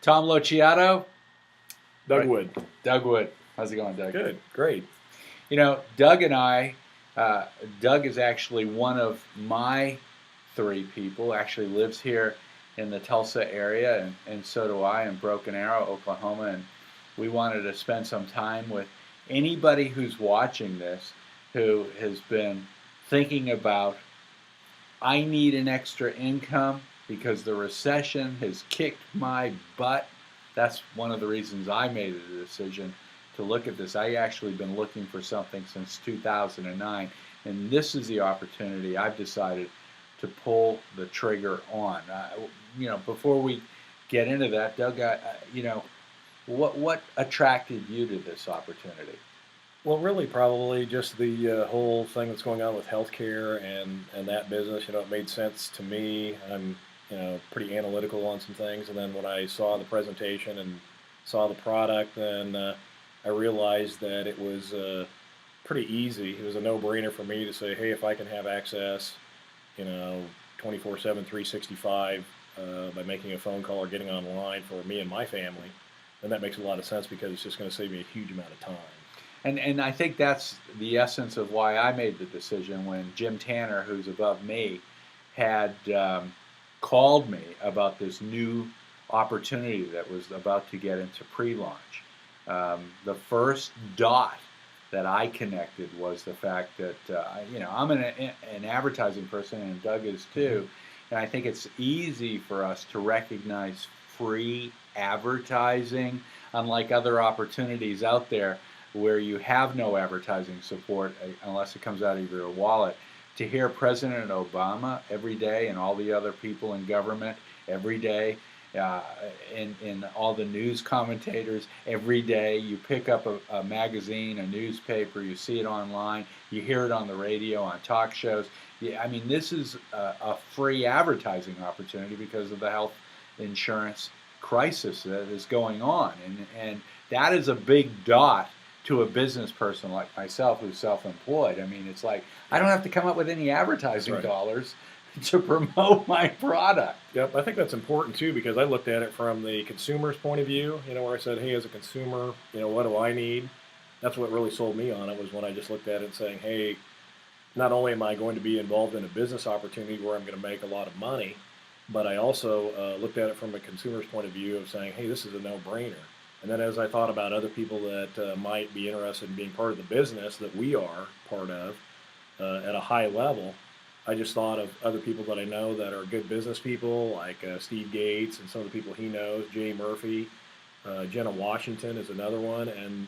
Tom Lociato. Doug Wood. Doug Wood. How's it going, Doug? Good, great. You know, Doug and I, Doug is actually one of my three people, actually lives here in the Tulsa area, and so do I in Broken Arrow, Oklahoma, and we wanted to spend some time with anybody who's watching this who has been thinking about, I need an extra income because the recession has kicked my butt. That's one of the reasons I made the decision to look at this. I actually been looking for something since 2009, and this is the opportunity I've decided to pull the trigger on. Before we get into that, Doug, what attracted you to this opportunity? Well, really, probably just the whole thing that's going on with healthcare and that business. It made sense to me. I'm pretty analytical on some things, and then when I saw the presentation and saw the product, then I realized that it was pretty easy. It was a no-brainer for me to say, hey, if I can have access, 24/7, 365 by making a phone call or getting online for me and my family, then that makes a lot of sense because it's just going to save me a huge amount of time. And I think that's the essence of why I made the decision when Jim Tanner, who's above me, had called me about this new opportunity that was about to get into pre-launch. The first dot that I connected was the fact that, I'm an advertising person, and Doug is too, and I think it's easy for us to recognize free advertising, unlike other opportunities out there where you have no advertising support unless it comes out of your wallet. To hear President Obama every day and all the other people in government every day, in all the news commentators every day, you pick up a magazine, a newspaper, you see it online, you hear it on the radio, on talk shows. This is a free advertising opportunity because of the health insurance crisis that is going on. And that is a big dot to a business person like myself who's self-employed. It's like, I don't have to come up with any advertising dollars to promote my product. Yep, I think that's important too because I looked at it from the consumer's point of view, where I said, hey, as a consumer, what do I need? That's what really sold me on it, was when I just looked at it and saying, hey, not only am I going to be involved in a business opportunity where I'm going to make a lot of money, but I also looked at it from a consumer's point of view of saying, hey, this is a no-brainer. And then as I thought about other people that might be interested in being part of the business that we are part of at a high level, I just thought of other people that I know that are good business people, like Steve Gates and some of the people he knows, Jay Murphy, Jenna Washington is another one, and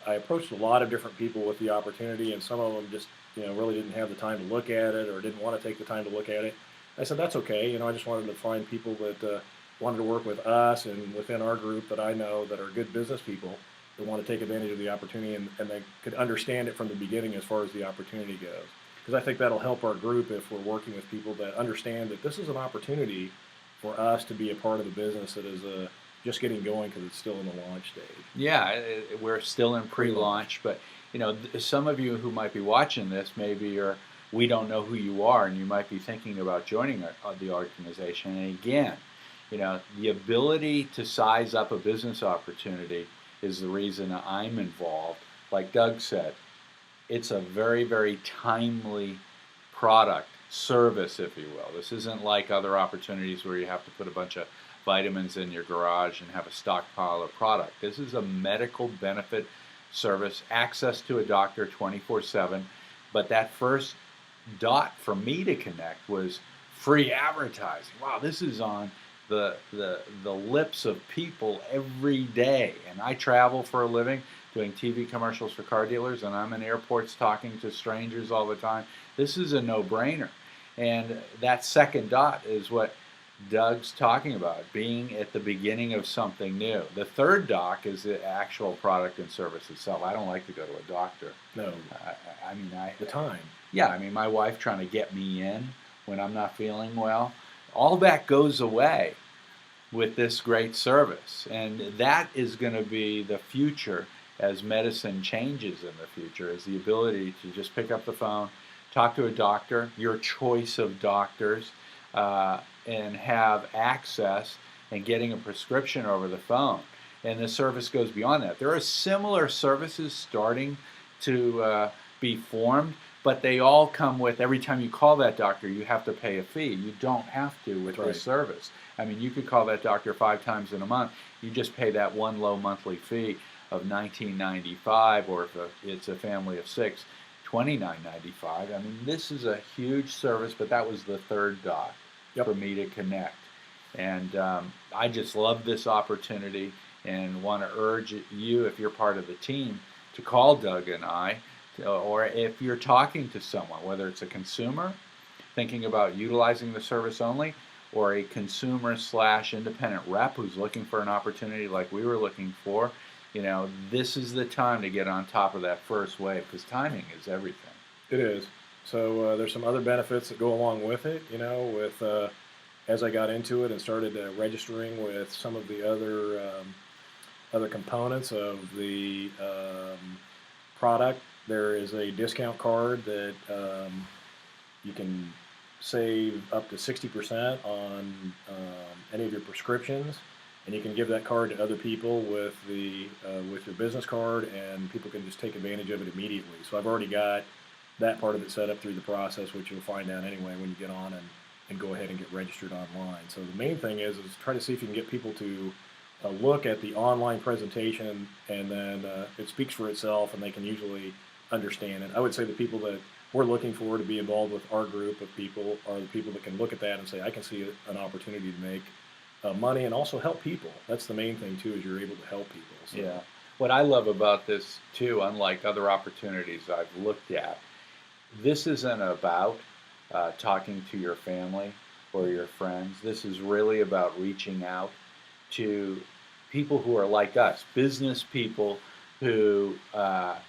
I approached a lot of different people with the opportunity, and some of them just really didn't have the time to look at it or didn't want to take the time to look at it. I said that's okay. I just wanted to find people that wanted to work with us and within our group that I know that are good business people that want to take advantage of the opportunity and they could understand it from the beginning as far as the opportunity goes. Because I think that'll help our group if we're working with people that understand that this is an opportunity for us to be a part of the business that is just getting going because it's still in the launch stage. Yeah, we're still in pre-launch, but some of you who might be watching this, maybe we don't know who you are, and you might be thinking about joining the organization. And again, the ability to size up a business opportunity is the reason I'm involved. Like Doug said, it's a very, very timely product, service, if you will. This isn't like other opportunities where you have to put a bunch of vitamins in your garage and have a stockpile of product. This is a medical benefit service, access to a doctor 24/7. But that first dot for me to connect was free advertising. Wow, this is on the lips of people every day. And I travel for a living doing TV commercials for car dealers, and I'm in airports talking to strangers all the time. This is a no-brainer. And that second dot is what Doug's talking about, being at the beginning of something new. The third dot is the actual product and service itself. I don't like to go to a doctor. No. The time. Yeah, my wife trying to get me in when I'm not feeling well. All that goes away with this great service. And that is going to be the future as medicine changes in the future, is the ability to just pick up the phone, talk to a doctor, your choice of doctors, and have access and getting a prescription over the phone. And the service goes beyond that. There are similar services starting to be formed, but they all come with, every time you call that doctor, you have to pay a fee. You don't have to with That's this service. I mean, you could call that doctor 5 times in a month. You just pay that one low monthly fee of $19.95, or if it's a family of 6, $29.95. I mean, this is a huge service, but that was the third doc Yep. for me to connect. And I just love this opportunity and want to urge you, if you're part of the team, to call Doug and I, or if you're talking to someone, whether it's a consumer thinking about utilizing the service only, or a consumer / independent rep who's looking for an opportunity like we were looking for, this is the time to get on top of that first wave, because timing is everything. It is. So there's some other benefits that go along with it. With as I got into it and started registering with some of the other components of the product, there is a discount card that you can save up to 60% on any of your prescriptions, and you can give that card to other people with your business card, and people can just take advantage of it immediately. So I've already got that part of it set up through the process, which you'll find out anyway when you get on and go ahead and get registered online. So the main thing is try to see if you can get people to look at the online presentation, and then it speaks for itself, and they can usually understand it. I would say the people that we're looking for to be involved with our group of people are the people that can look at that and say, I can see an opportunity to make money and also help people. That's the main thing too, is you're able to help people. So. Yeah. What I love about this too, unlike other opportunities I've looked at, this isn't about talking to your family or your friends. This is really about reaching out to people who are like us, business people who, are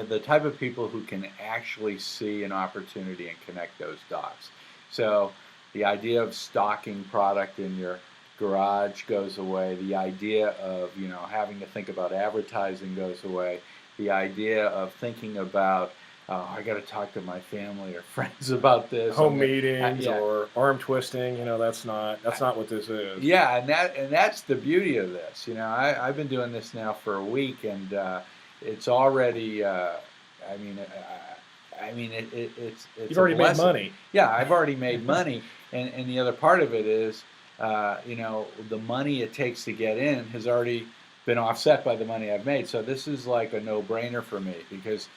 the type of people who can actually see an opportunity and connect those dots. So the idea of stocking product in your garage goes away. The idea of, having to think about advertising goes away. The idea of thinking about, I got to talk to my family or friends about this. Home meetings or arm twisting, that's not what this is. Yeah, and that's the beauty of this. I've been doing this now for a week, and it's already. It's You've already made money. Yeah, I've already made money, and the other part of it is, the money it takes to get in has already been offset by the money I've made. So this is like a no-brainer for me, because,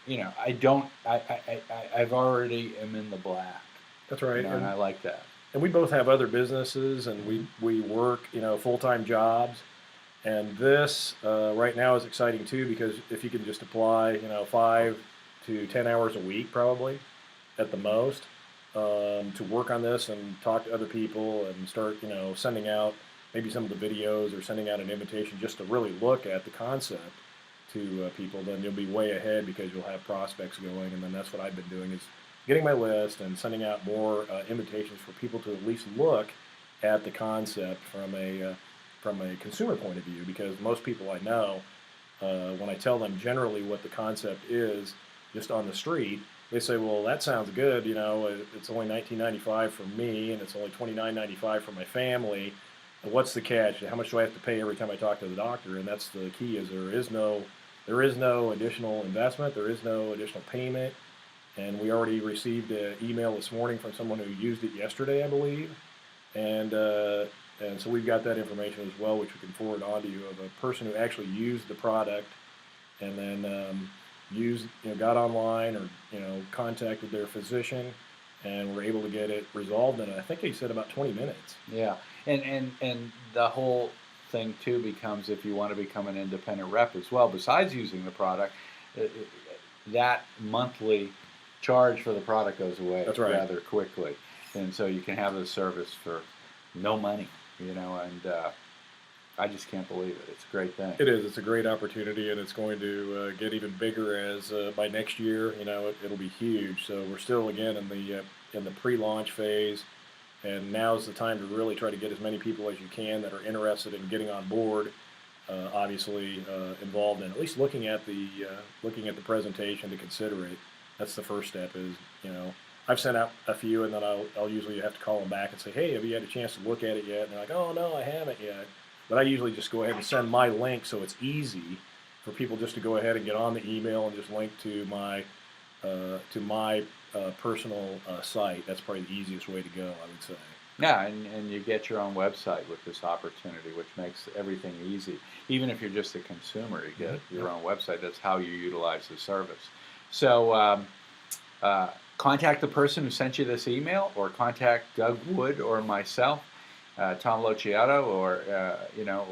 I've already am in the black. That's right. And I like that. And we both have other businesses, and we work, full-time jobs. And this right now is exciting too, because if you can just apply, 5 to 10 hours a week, probably at the most, to work on this and talk to other people and start, sending out maybe some of the videos or sending out an invitation just to really look at the concept to people, then you'll be way ahead, because you'll have prospects going. And then that's what I've been doing, is getting my list and sending out more invitations for people to at least look at the concept from a consumer point of view, because most people I know, when I tell them generally what the concept is just on the street, they say, well, that sounds good, it's only $19.95 for me, and it's only $29.95 for my family. What's the catch? How much do I have to pay every time I talk to the doctor? And that's the key, is there is no additional investment, there is no additional payment. And we already received an email this morning from someone who used it yesterday, I believe. And so we've got that information as well, which we can forward on to you, of a person who actually used the product and then got online, or contacted their physician, and were able to get it resolved in, I think he said, about 20 minutes. Yeah, and the whole thing too becomes, if you want to become an independent rep as well, besides using the product, that monthly charge for the product goes away. That's right. Rather quickly, and so you can have the service for no money, and I just can't believe it. It's a great thing. It is. It's a great opportunity, and it's going to get even bigger as by next year. It'll be huge. So we're still again in the pre-launch phase, and now's the time to really try to get as many people as you can that are interested in getting on board. Obviously involved in at least looking at the presentation to consider it. That's the first step. Is I've sent out a few, and then I'll usually have to call them back and say, hey, have you had a chance to look at it yet? And they're like, oh no, I haven't yet. But I usually just go ahead and send my link, so it's easy for people just to go ahead and get on the email and just link to my personal site. That's probably the easiest way to go, I would say. Yeah, and you get your own website with this opportunity, which makes everything easy. Even if you're just a consumer, you get your own website. That's how you utilize the service. So contact the person who sent you this email, or contact Doug Wood or myself, Tom Lociato, or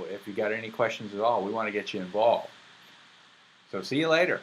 if you got any questions at all, we want to get you involved. So see you later.